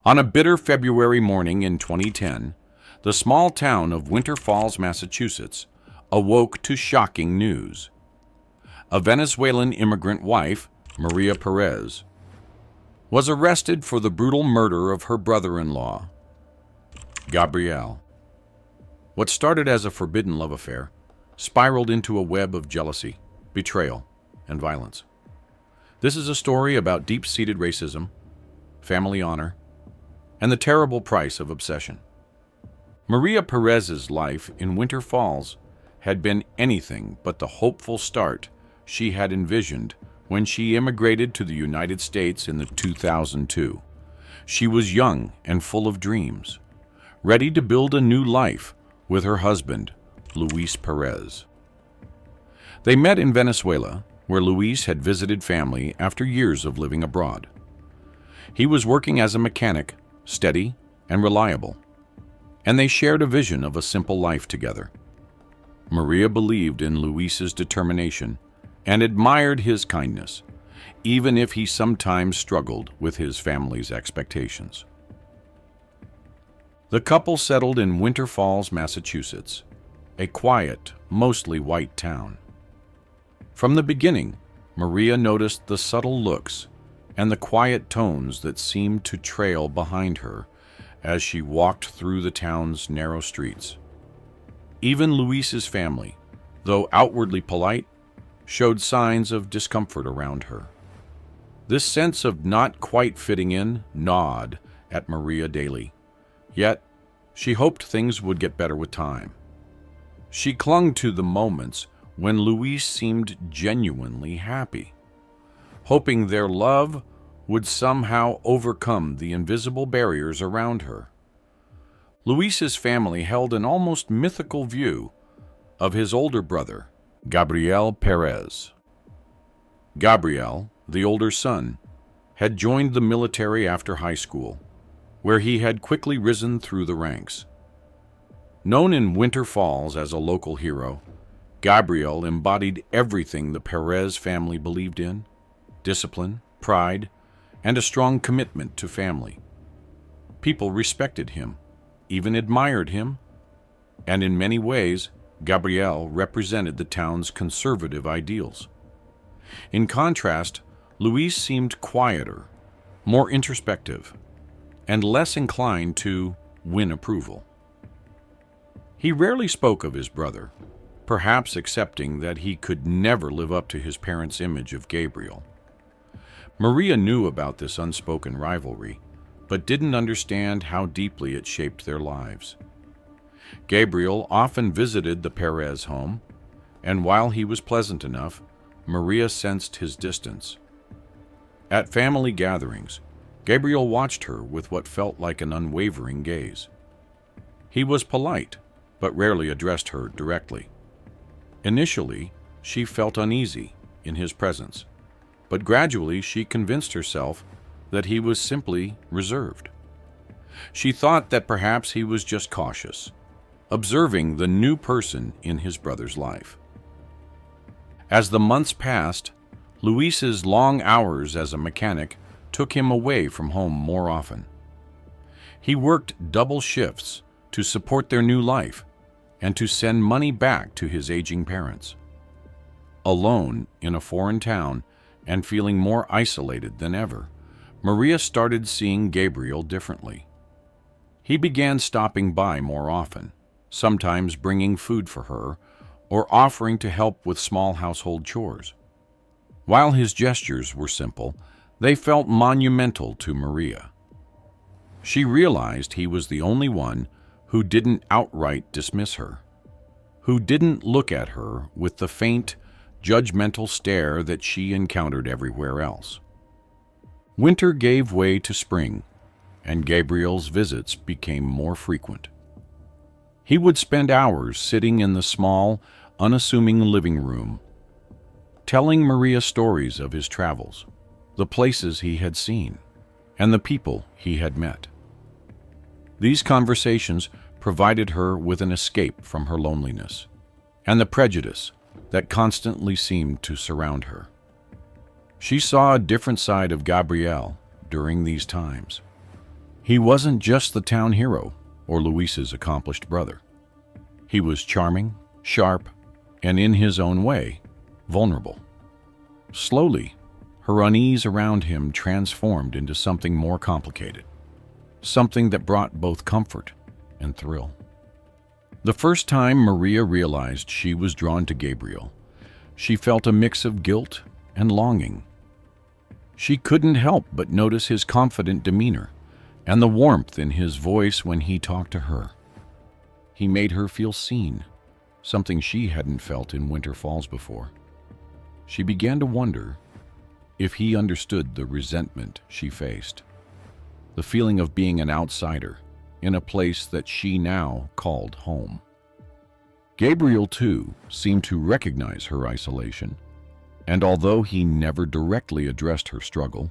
On a bitter February morning in 2010, the small town of Winter Falls, Massachusetts, awoke to shocking news. A Venezuelan immigrant wife, Maria Perez, was arrested for the brutal murder of her brother-in-law, Gabriel. What started as a forbidden love affair spiraled into a web of jealousy, betrayal, and violence. This is a story about deep-seated racism, family honor, and the terrible price of obsession. Maria Perez's life in Winter Falls had been anything but the hopeful start she had envisioned when she immigrated to the United States in 2002. She was young and full of dreams, ready to build a new life with her husband, Luis Perez. They met in Venezuela, where Luis had visited family after years of living abroad. He was working as a mechanic, steady and reliable, and they shared a vision of a simple life together. Maria believed in Luis's determination and admired his kindness, even if he sometimes struggled with his family's expectations. The couple settled in Winter Falls, Massachusetts, a quiet, mostly white town. From the beginning, Maria noticed the subtle looks and the quiet tones that seemed to trail behind her as she walked through the town's narrow streets. Even Luis's family, though outwardly polite, showed signs of discomfort around her. This sense of not quite fitting in gnawed at Maria daily, yet she hoped things would get better with time. She clung to the moments when Luis seemed genuinely happy, hoping their love would somehow overcome the invisible barriers around her. Luis's family held an almost mythical view of his older brother, Gabriel Perez. Gabriel, the older son, had joined the military after high school, where he had quickly risen through the ranks. Known in Winter Falls as a local hero, Gabriel embodied everything the Perez family believed in: discipline, pride, and a strong commitment to family. People respected him, even admired him, and in many ways, Gabriel represented the town's conservative ideals. In contrast, Luis seemed quieter, more introspective, and less inclined to win approval. He rarely spoke of his brother, perhaps accepting that he could never live up to his parents' image of Gabriel. Maria knew about this unspoken rivalry, but didn't understand how deeply it shaped their lives. Gabriel often visited the Perez home, and while he was pleasant enough, Maria sensed his distance. At family gatherings, Gabriel watched her with what felt like an unwavering gaze. He was polite, but rarely addressed her directly. Initially, she felt uneasy in his presence, but gradually she convinced herself that he was simply reserved. She thought that perhaps he was just cautious, observing the new person in his brother's life. As the months passed, Luis's long hours as a mechanic took him away from home more often. He worked double shifts to support their new life and to send money back to his aging parents. Alone in a foreign town and feeling more isolated than ever, Maria started seeing Gabriel differently. He began stopping by more often, sometimes bringing food for her or offering to help with small household chores. While his gestures were simple, they felt monumental to Maria. She realized he was the only one who didn't outright dismiss her, who didn't look at her with the faint, judgmental stare that she encountered everywhere else. Winter gave way to spring, and Gabriel's visits became more frequent. He would spend hours sitting in the small, unassuming living room, telling Maria stories of his travels, the places he had seen, and the people he had met. These conversations provided her with an escape from her loneliness and the prejudice that constantly seemed to surround her. She saw a different side of Gabriel during these times. He wasn't just the town hero or Luis's accomplished brother. He was charming, sharp, and in his own way, vulnerable. Slowly, her unease around him transformed into something more complicated, something that brought both comfort and thrill. The first time Maria realized she was drawn to Gabriel, she felt a mix of guilt and longing. She couldn't help but notice his confident demeanor and the warmth in his voice when he talked to her. He made her feel seen, something she hadn't felt in Winter Falls before. She began to wonder if he understood the resentment she faced, the feeling of being an outsider in a place that she now called home. Gabriel, too, seemed to recognize her isolation, and although he never directly addressed her struggle,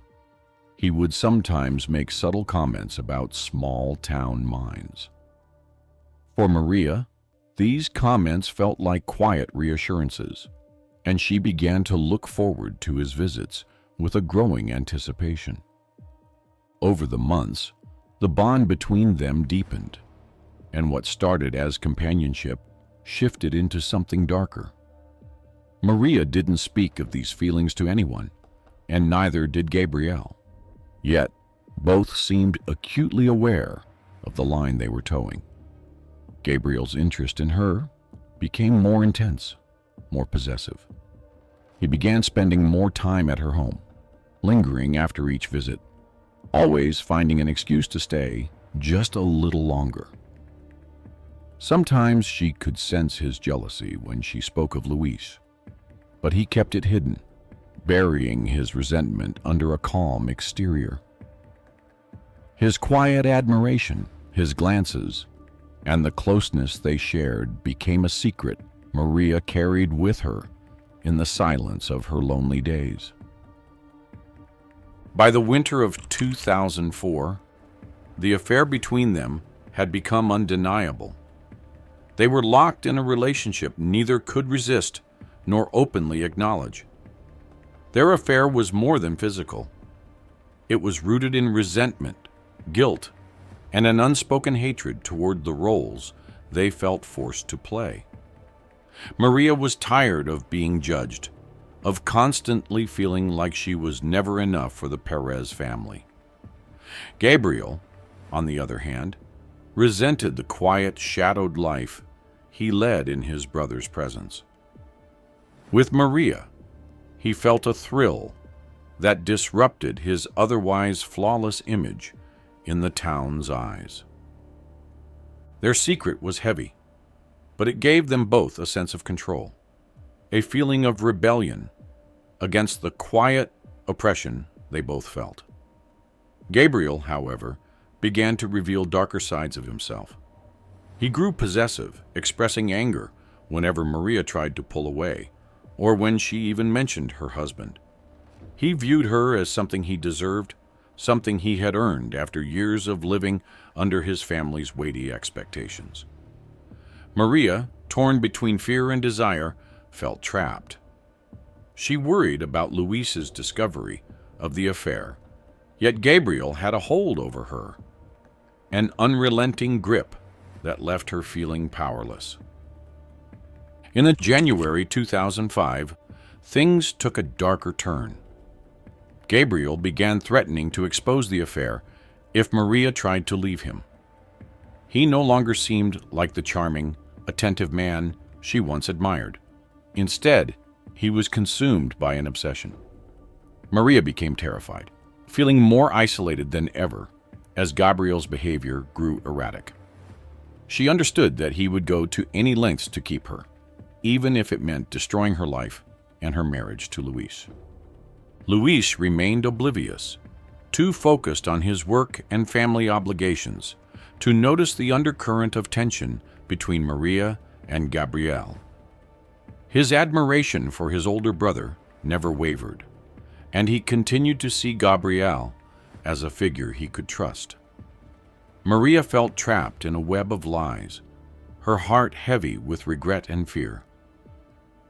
he would sometimes make subtle comments about small-town minds. For Maria, these comments felt like quiet reassurances, and she began to look forward to his visits with a growing anticipation. Over the months, the bond between them deepened, and what started as companionship shifted into something darker. Maria didn't speak of these feelings to anyone, and neither did Gabriel. Yet, both seemed acutely aware of the line they were towing. Gabriel's interest in her became more intense, more possessive. He began spending more time at her home, lingering after each visit, always finding an excuse to stay just a little longer. Sometimes she could sense his jealousy when she spoke of Luis, but he kept it hidden, burying his resentment under a calm exterior. His quiet admiration, his glances, and the closeness they shared became a secret Maria carried with her in the silence of her lonely days. By the winter of 2004, the affair between them had become undeniable. They were locked in a relationship neither could resist nor openly acknowledge. Their affair was more than physical. It was rooted in resentment, guilt, and an unspoken hatred toward the roles they felt forced to play. Maria was tired of being judged, of constantly feeling like she was never enough for the Perez family. Gabriel, on the other hand, resented the quiet, shadowed life he led in his brother's presence. With Maria, he felt a thrill that disrupted his otherwise flawless image in the town's eyes. Their secret was heavy, but it gave them both a sense of control, a feeling of rebellion against the quiet oppression they both felt. Gabriel, however, began to reveal darker sides of himself. He grew possessive, expressing anger whenever Maria tried to pull away, or when she even mentioned her husband. He viewed her as something he deserved, something he had earned after years of living under his family's weighty expectations. Maria, torn between fear and desire, felt trapped. She worried about Luis's discovery of the affair, yet Gabriel had a hold over her, an unrelenting grip that left her feeling powerless. In January 2005, things took a darker turn. Gabriel began threatening to expose the affair if Maria tried to leave him. He no longer seemed like the charming, attentive man she once admired. Instead, he was consumed by an obsession. Maria became terrified, feeling more isolated than ever as Gabriel's behavior grew erratic. She understood that he would go to any lengths to keep her, even if it meant destroying her life and her marriage to Luis. Luis remained oblivious, too focused on his work and family obligations to notice the undercurrent of tension between Maria and Gabriel. His admiration for his older brother never wavered, and he continued to see Gabriel as a figure he could trust. Maria felt trapped in a web of lies, her heart heavy with regret and fear.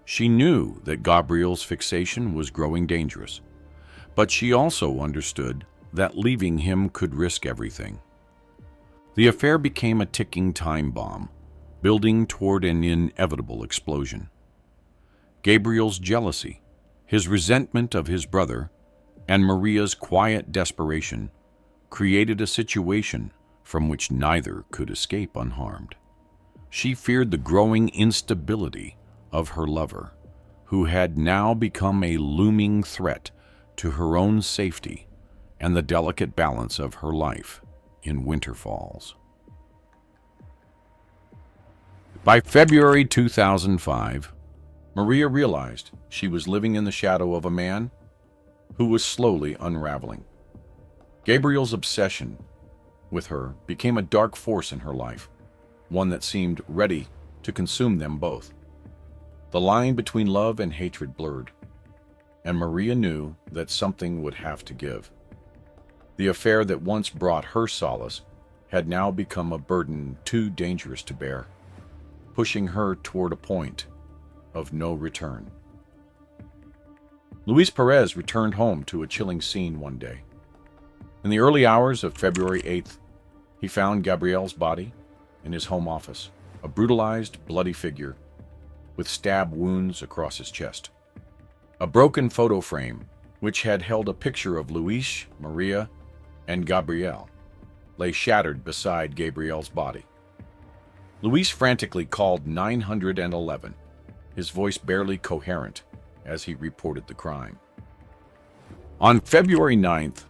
She knew that Gabriel's fixation was growing dangerous, but she also understood that leaving him could risk everything. The affair became a ticking time bomb, building toward an inevitable explosion. Gabriel's jealousy, his resentment of his brother, and Maria's quiet desperation created a situation from which neither could escape unharmed. She feared the growing instability of her lover, who had now become a looming threat to her own safety and the delicate balance of her life in Winter Falls. By February 2005, Maria realized she was living in the shadow of a man who was slowly unraveling. Gabriel's obsession with her became a dark force in her life, one that seemed ready to consume them both. The line between love and hatred blurred, and Maria knew that something would have to give. The affair that once brought her solace had now become a burden too dangerous to bear, pushing her toward a point of no return. Luis Perez returned home to a chilling scene one day. In the early hours of February 8th, he found Gabriel's body in his home office, a brutalized, bloody figure with stab wounds across his chest. A broken photo frame, which had held a picture of Luis, Maria, and Gabriel, lay shattered beside Gabriel's body. Luis frantically called 911, his voice barely coherent as he reported the crime. On February 9th,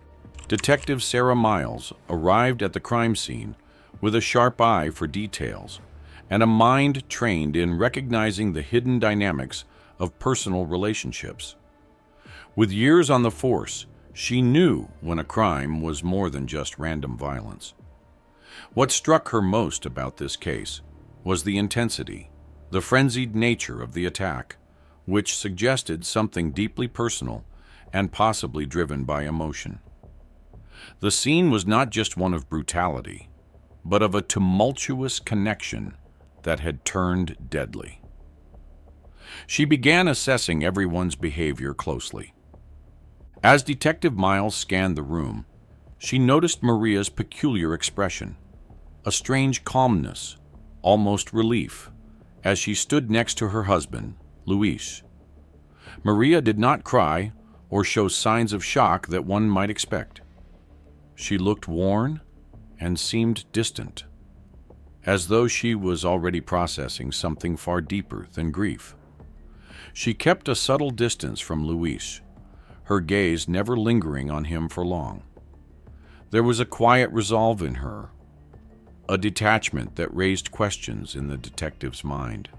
Detective Sarah Miles arrived at the crime scene with a sharp eye for details and a mind trained in recognizing the hidden dynamics of personal relationships. With years on the force, she knew when a crime was more than just random violence. What struck her most about this case was the intensity, the frenzied nature of the attack, which suggested something deeply personal and possibly driven by emotion. The scene was not just one of brutality, but of a tumultuous connection that had turned deadly. She began assessing everyone's behavior closely. As Detective Miles scanned the room, she noticed Maria's peculiar expression, a strange calmness, almost relief, as she stood next to her husband, Luis. Maria did not cry or show signs of shock that one might expect. She looked worn and seemed distant, as though she was already processing something far deeper than grief. She kept a subtle distance from Luis, her gaze never lingering on him for long. There was a quiet resolve in her, a detachment that raised questions in the detective's mind.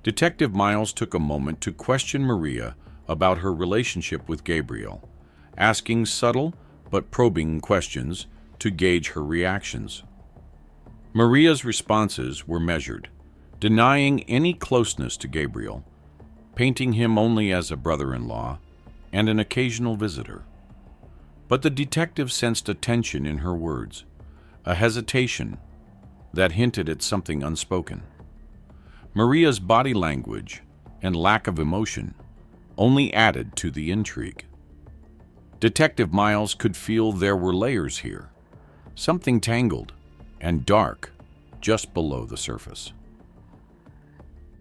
Detective Miles took a moment to question Maria about her relationship with Gabriel, asking subtle but probing questions to gauge her reactions. Maria's responses were measured, denying any closeness to Gabriel, painting him only as a brother-in-law and an occasional visitor. But the detective sensed a tension in her words, a hesitation that hinted at something unspoken. Maria's body language and lack of emotion only added to the intrigue. Detective Miles could feel there were layers here, something tangled and dark just below the surface.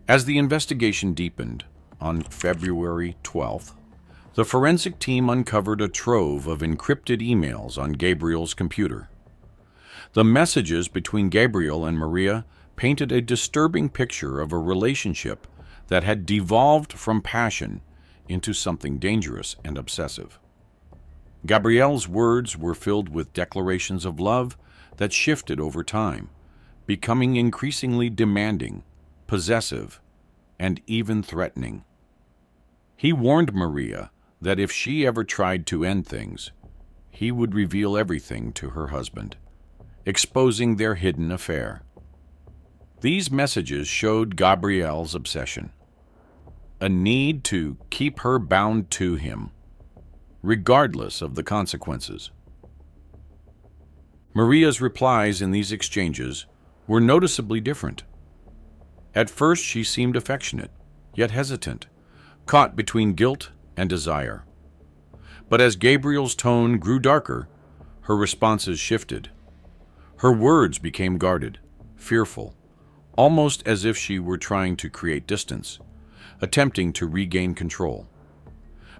As the investigation deepened, on February 12th, the forensic team uncovered a trove of encrypted emails on Gabriel's computer. The messages between Gabriel and Maria painted a disturbing picture of a relationship that had devolved from passion into something dangerous and obsessive. Gabriel's words were filled with declarations of love that shifted over time, becoming increasingly demanding, possessive, and even threatening. He warned Maria that if she ever tried to end things, he would reveal everything to her husband, exposing their hidden affair. These messages showed Gabriel's obsession, a need to keep her bound to him, regardless of the consequences. Maria's replies in these exchanges were noticeably different. At first, she seemed affectionate, yet hesitant, caught between guilt and desire. But as Gabriel's tone grew darker, her responses shifted. Her words became guarded, fearful, almost as if she were trying to create distance, attempting to regain control.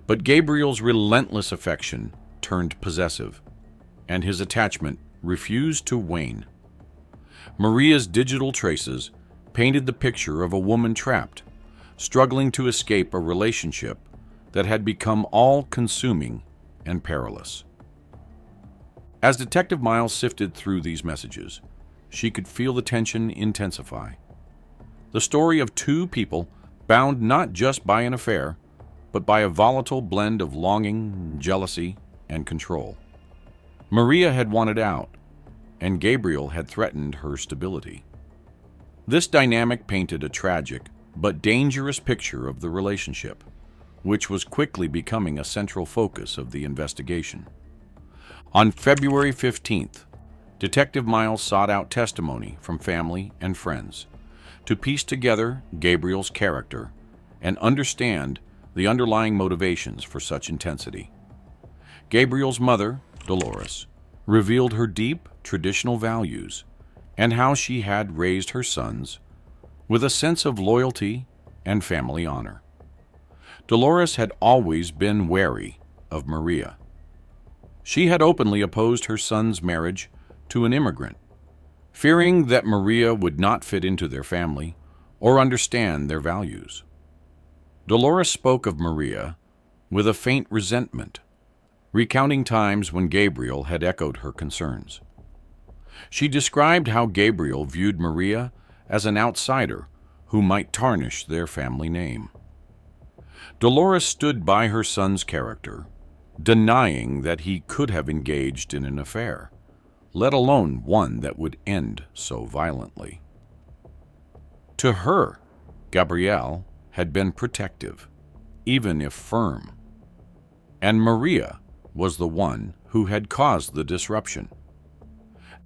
But Gabriel's relentless affection turned possessive, and his attachment refused to wane. Maria's digital traces painted the picture of a woman trapped, struggling to escape a relationship that had become all-consuming and perilous. As Detective Miles sifted through these messages, she could feel the tension intensify. The story of two people bound not just by an affair, but by a volatile blend of longing, jealousy, and control. Maria had wanted out, and Gabriel had threatened her stability. This dynamic painted a tragic but dangerous picture of the relationship, which was quickly becoming a central focus of the investigation. On February 15th, Detective Miles sought out testimony from family and friends to piece together Gabriel's character and understand the underlying motivations for such intensity. Gabriel's mother, Dolores, revealed her deep traditional values and how she had raised her sons with a sense of loyalty and family honor. Dolores had always been wary of Maria. She had openly opposed her son's marriage to an immigrant, fearing that Maria would not fit into their family or understand their values. Dolores spoke of Maria with a faint resentment, recounting times when Gabriel had echoed her concerns. She described how Gabriel viewed Maria as an outsider who might tarnish their family name. Dolores stood by her son's character, denying that he could have engaged in an affair, let alone one that would end so violently. To her, Gabriel had been protective, even if firm, and Maria was the one who had caused the disruption.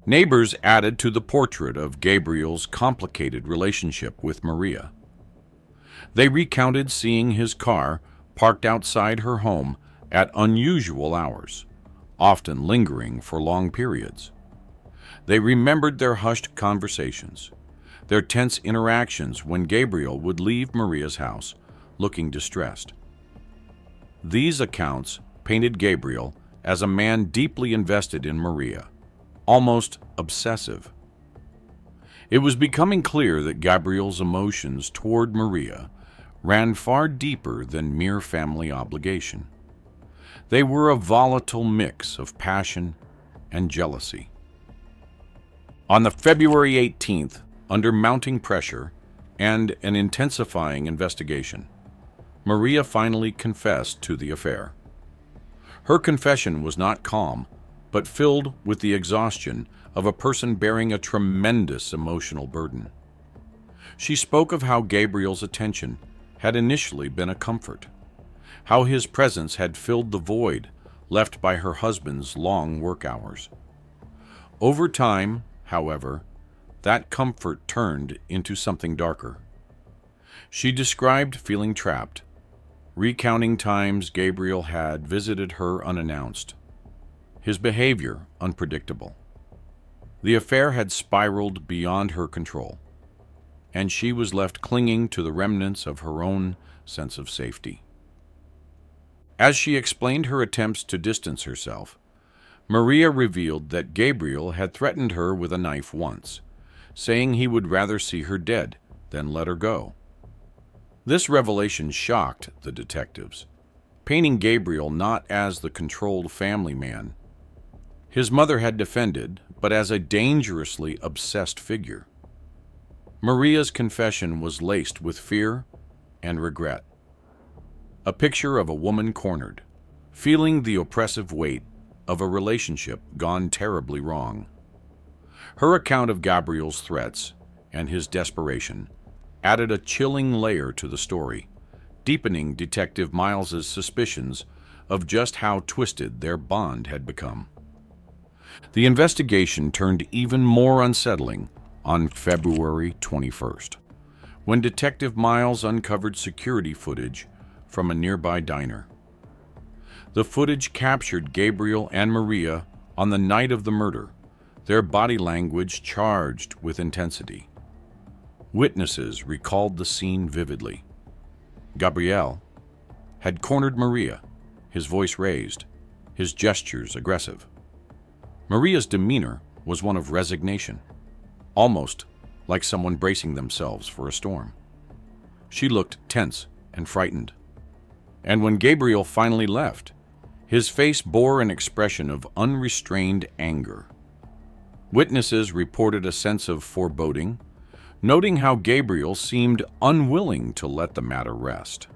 Neighbors added to the portrait of Gabriel's complicated relationship with Maria. They recounted seeing his car parked outside her home at unusual hours, often lingering for long periods. They remembered their hushed conversations, their tense interactions when Gabriel would leave Maria's house looking distressed. These accounts painted Gabriel as a man deeply invested in Maria, almost obsessive. It was becoming clear that Gabriel's emotions toward Maria ran far deeper than mere family obligation. They were a volatile mix of passion and jealousy. On the February 18th, under mounting pressure and an intensifying investigation, Maria finally confessed to the affair. Her confession was not calm, but filled with the exhaustion of a person bearing a tremendous emotional burden. She spoke of how Gabriel's attention had initially been a comfort, how his presence had filled the void left by her husband's long work hours. Over time, however, that comfort turned into something darker. She described feeling trapped, recounting times Gabriel had visited her unannounced, his behavior unpredictable. The affair had spiraled beyond her control, and she was left clinging to the remnants of her own sense of safety. As she explained her attempts to distance herself, Maria revealed that Gabriel had threatened her with a knife once, saying he would rather see her dead than let her go. This revelation shocked the detectives, painting Gabriel not as the controlled family man his mother had defended, but as a dangerously obsessed figure. Maria's confession was laced with fear and regret, a picture of a woman cornered, feeling the oppressive weight of a relationship gone terribly wrong. Her account of Gabriel's threats and his desperation added a chilling layer to the story, deepening Detective Miles's suspicions of just how twisted their bond had become. The investigation turned even more unsettling on February 21st, when Detective Miles uncovered security footage from a nearby diner. The footage captured Gabriel and Maria on the night of the murder, their body language charged with intensity. Witnesses recalled the scene vividly. Gabriel had cornered Maria, his voice raised, his gestures aggressive. Maria's demeanor was one of resignation, almost like someone bracing themselves for a storm. She looked tense and frightened. And when Gabriel finally left, his face bore an expression of unrestrained anger. Witnesses reported a sense of foreboding, noting how Gabriel seemed unwilling to let the matter rest.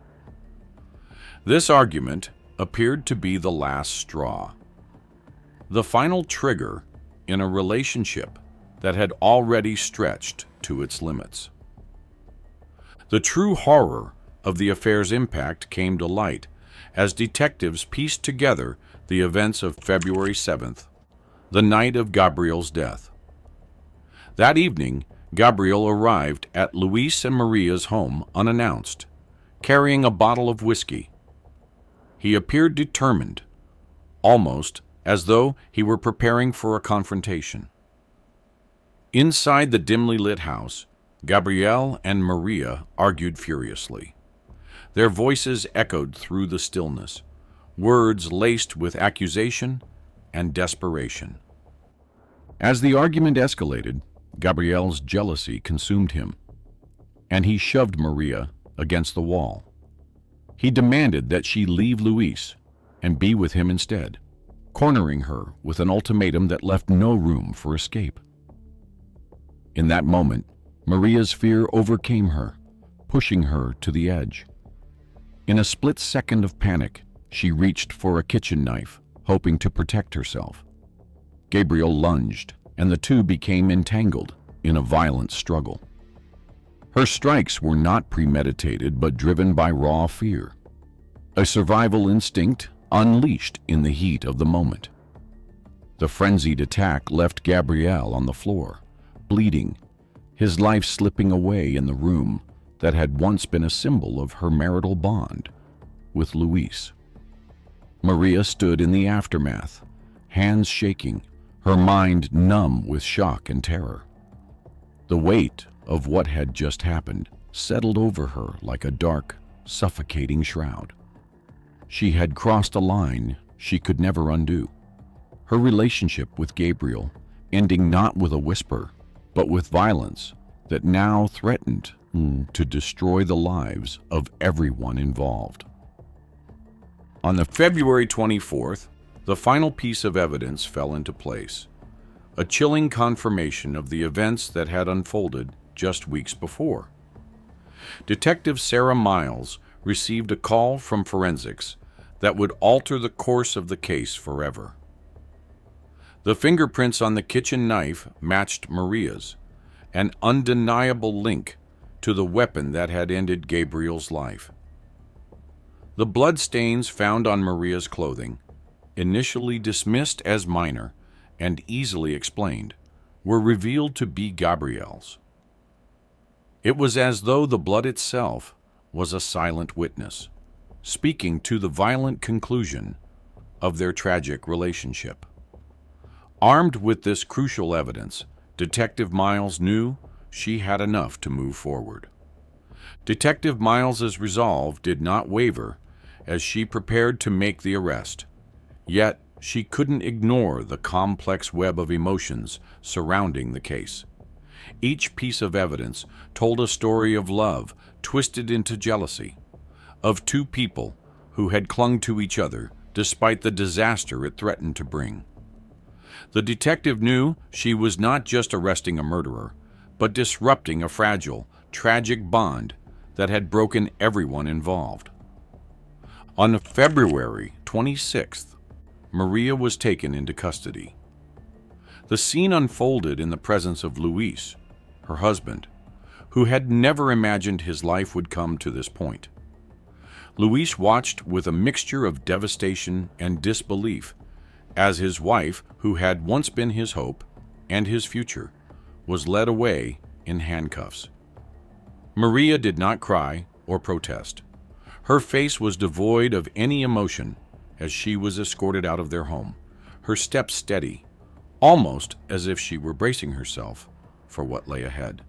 This argument appeared to be the last straw, the final trigger in a relationship that had already stretched to its limits. The true horror of the affair's impact came to light as detectives pieced together the events of February 7th, the night of Gabriel's death. That evening, Gabriel arrived at Luis and Maria's home unannounced, carrying a bottle of whiskey. He appeared determined, almost as though he were preparing for a confrontation. Inside the dimly lit house, Gabriel and Maria argued furiously. Their voices echoed through the stillness, words laced with accusation and desperation. As the argument escalated, Gabriel's jealousy consumed him, and he shoved Maria against the wall. He demanded that she leave Luis and be with him instead, cornering her with an ultimatum that left no room for escape. In that moment, Maria's fear overcame her, pushing her to the edge. In a split second of panic, she reached for a kitchen knife, hoping to protect herself. Gabriel lunged, and the two became entangled in a violent struggle. Her strikes were not premeditated but driven by raw fear, a survival instinct unleashed in the heat of the moment. The frenzied attack left Gabriel on the floor, bleeding, his life slipping away in the room that had once been a symbol of her marital bond with Luis. Maria stood in the aftermath, hands shaking, her mind numb with shock and terror. The weight of what had just happened settled over her like a dark, suffocating shroud. She had crossed a line she could never undo. Her relationship with Gabriel ending not with a whisper, but with violence that now threatened to destroy the lives of everyone involved. On the February 24th, the final piece of evidence fell into place, a chilling confirmation of the events that had unfolded just weeks before. Detective Sarah Miles received a call from forensics that would alter the course of the case forever. The fingerprints on the kitchen knife matched Maria's, an undeniable link to the weapon that had ended Gabriel's life. The bloodstains found on Maria's clothing, initially dismissed as minor and easily explained, were revealed to be Gabriel's. It was as though the blood itself was a silent witness, speaking to the violent conclusion of their tragic relationship. Armed with this crucial evidence, Detective Miles knew she had enough to move forward. Detective Miles's resolve did not waver as she prepared to make the arrest. Yet she couldn't ignore the complex web of emotions surrounding the case. Each piece of evidence told a story of love twisted into jealousy, of two people who had clung to each other despite the disaster it threatened to bring. The detective knew she was not just arresting a murderer, but disrupting a fragile, tragic bond that had broken everyone involved. On February 26th, Maria was taken into custody. The scene unfolded in the presence of Luis, her husband, who had never imagined his life would come to this point. Luis watched with a mixture of devastation and disbelief as his wife, who had once been his hope and his future, was led away in handcuffs. Maria did not cry or protest. Her face was devoid of any emotion as she was escorted out of their home, her steps steady, almost as if she were bracing herself for what lay ahead.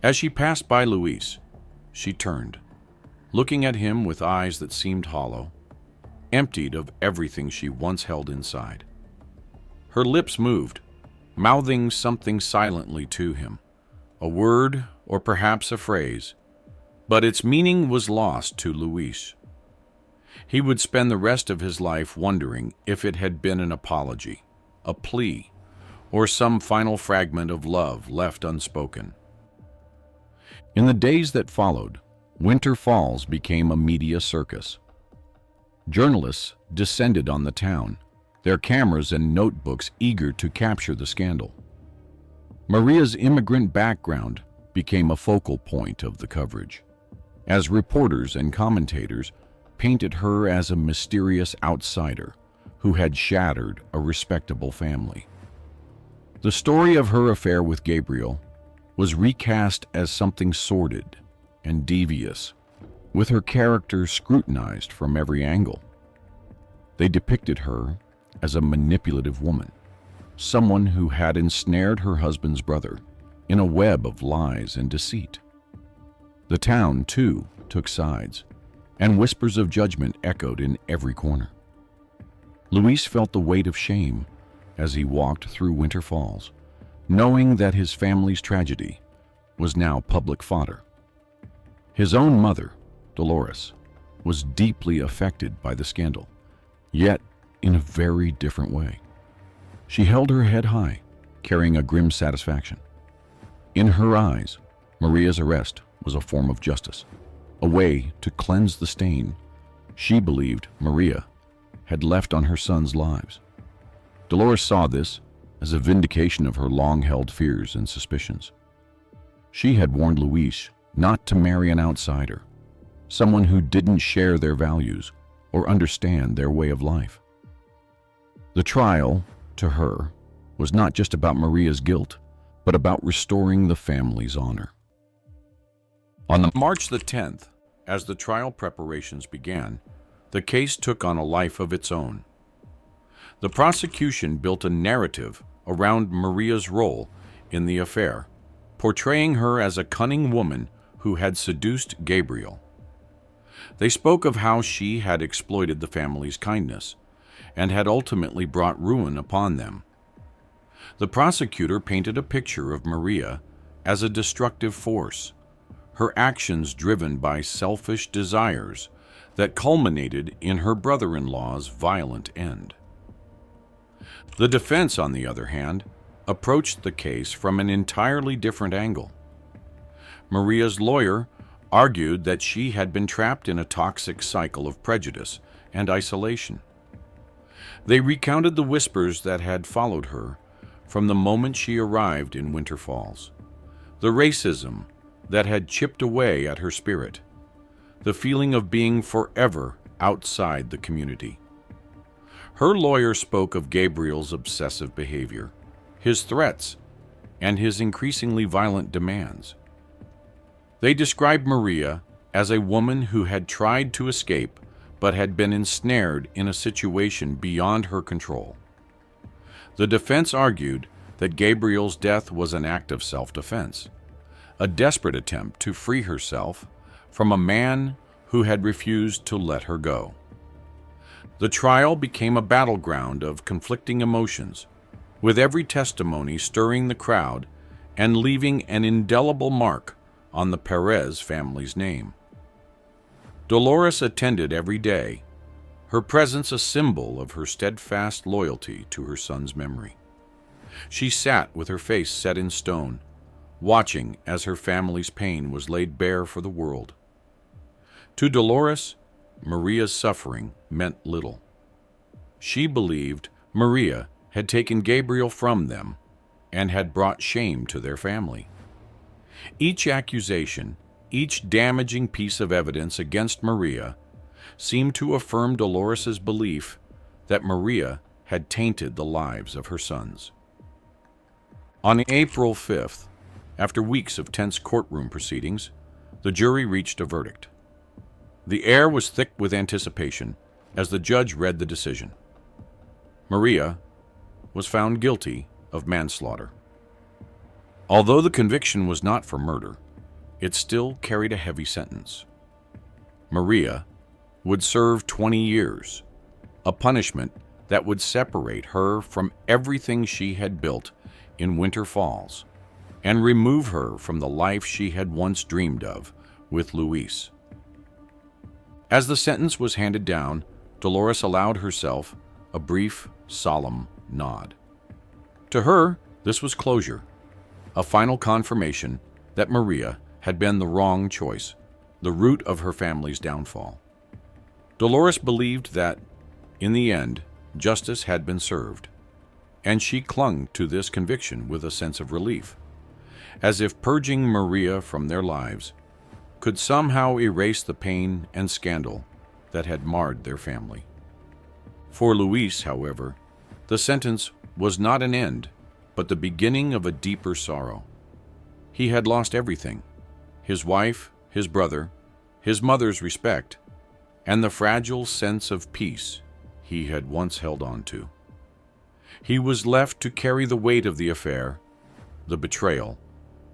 As she passed by Luis, she turned, looking at him with eyes that seemed hollow, emptied of everything she once held inside. Her lips moved, mouthing something silently to him, a word or perhaps a phrase, but its meaning was lost to Luis. He would spend the rest of his life wondering if it had been an apology, a plea, or some final fragment of love left unspoken. In the days that followed, Winter Falls became a media circus. Journalists descended on the town, their cameras and notebooks eager to capture the scandal. Maria's immigrant background became a focal point of the coverage, as reporters and commentators painted her as a mysterious outsider who had shattered a respectable family. The story of her affair with Gabriel was recast as something sordid and devious, with her character scrutinized from every angle. They depicted her as a manipulative woman, someone who had ensnared her husband's brother in a web of lies and deceit. The town, too, took sides, and whispers of judgment echoed in every corner. Luis felt the weight of shame as he walked through Winter Falls, knowing that his family's tragedy was now public fodder. His own mother, Dolores, was deeply affected by the scandal, yet in a very different way. She held her head high, carrying a grim satisfaction. In her eyes, Maria's arrest was a form of justice, a way to cleanse the stain she believed Maria had left on her sons' lives. Dolores saw this as a vindication of her long-held fears and suspicions. She had warned Luis not to marry an outsider, someone who didn't share their values or understand their way of life. The trial, to her, was not just about Maria's guilt, but about restoring the family's honor. On March the 10th, as the trial preparations began, the case took on a life of its own. The prosecution built a narrative around Maria's role in the affair, portraying her as a cunning woman who had seduced Gabriel. They spoke of how she had exploited the family's kindness and had ultimately brought ruin upon them. The prosecutor painted a picture of Maria as a destructive force, her actions driven by selfish desires that culminated in her brother-in-law's violent end. The defense, on the other hand, approached the case from an entirely different angle. Maria's lawyer argued that she had been trapped in a toxic cycle of prejudice and isolation. They recounted the whispers that had followed her from the moment she arrived in Winter Falls, the racism that had chipped away at her spirit, the feeling of being forever outside the community. Her lawyer spoke of Gabriel's obsessive behavior, his threats, and his increasingly violent demands. They described Maria as a woman who had tried to escape but had been ensnared in a situation beyond her control. The defense argued that Gabriel's death was an act of self-defense, a desperate attempt to free herself from a man who had refused to let her go. The trial became a battleground of conflicting emotions, with every testimony stirring the crowd and leaving an indelible mark on the Perez family's name. Dolores attended every day, her presence a symbol of her steadfast loyalty to her son's memory. She sat with her face set in stone, watching as her family's pain was laid bare for the world. To Dolores, Maria's suffering meant little. She believed Maria had taken Gabriel from them and had brought shame to their family. Each accusation, each damaging piece of evidence against Maria seemed to affirm Dolores's belief that Maria had tainted the lives of her sons. On April 5th, after weeks of tense courtroom proceedings, the jury reached a verdict. The air was thick with anticipation as the judge read the decision. Maria, was found guilty of manslaughter. Although the conviction was not for murder, it still carried a heavy sentence. Maria would serve 20 years, a punishment that would separate her from everything she had built in Winter Falls and remove her from the life she had once dreamed of with Luis. As the sentence was handed down, Dolores allowed herself a brief, solemn nod. To her, this was closure, a final confirmation that Maria had been the wrong choice, the root of her family's downfall. Dolores believed that, in the end, justice had been served, and she clung to this conviction with a sense of relief, as if purging Maria from their lives could somehow erase the pain and scandal that had marred their family. For Luis, however, the sentence was not an end, but the beginning of a deeper sorrow. He had lost everything: his wife, his brother, his mother's respect, and the fragile sense of peace he had once held on to. He was left to carry the weight of the affair, the betrayal,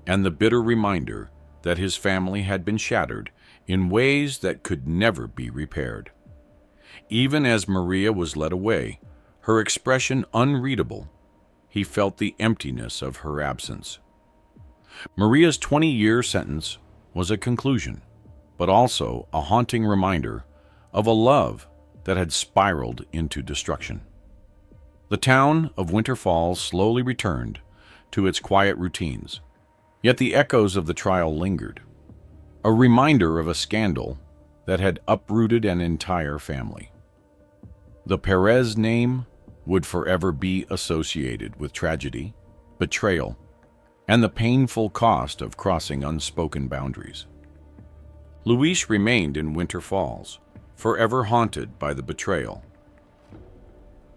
and the bitter reminder that his family had been shattered in ways that could never be repaired. Even as Maria was led away, her expression unreadable, he felt the emptiness of her absence. Maria's 20-year sentence was a conclusion, but also a haunting reminder of a love that had spiraled into destruction. The town of Winter Falls slowly returned to its quiet routines, yet the echoes of the trial lingered, a reminder of a scandal that had uprooted an entire family. The Perez name would forever be associated with tragedy, betrayal, and the painful cost of crossing unspoken boundaries. Luis remained in Winter Falls, forever haunted by the betrayal.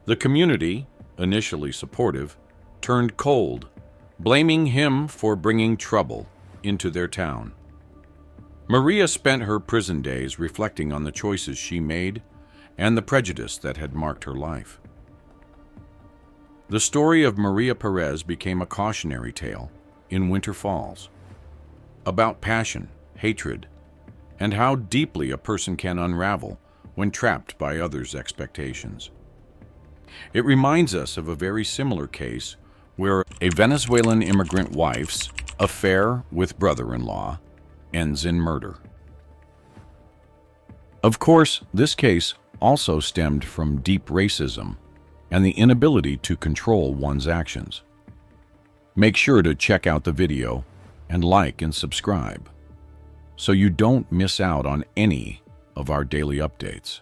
The community, initially supportive, turned cold, blaming him for bringing trouble into their town. Maria spent her prison days reflecting on the choices she made and the prejudice that had marked her life. The story of Maria Perez became a cautionary tale in Winter Falls, about passion, hatred, and how deeply a person can unravel when trapped by others' expectations. It reminds us of a very similar case where a Venezuelan immigrant wife's affair with brother-in-law ends in murder. Of course, this case also stemmed from deep racism and the inability to control one's actions. Make sure to check out the video and like and subscribe so you don't miss out on any of our daily updates.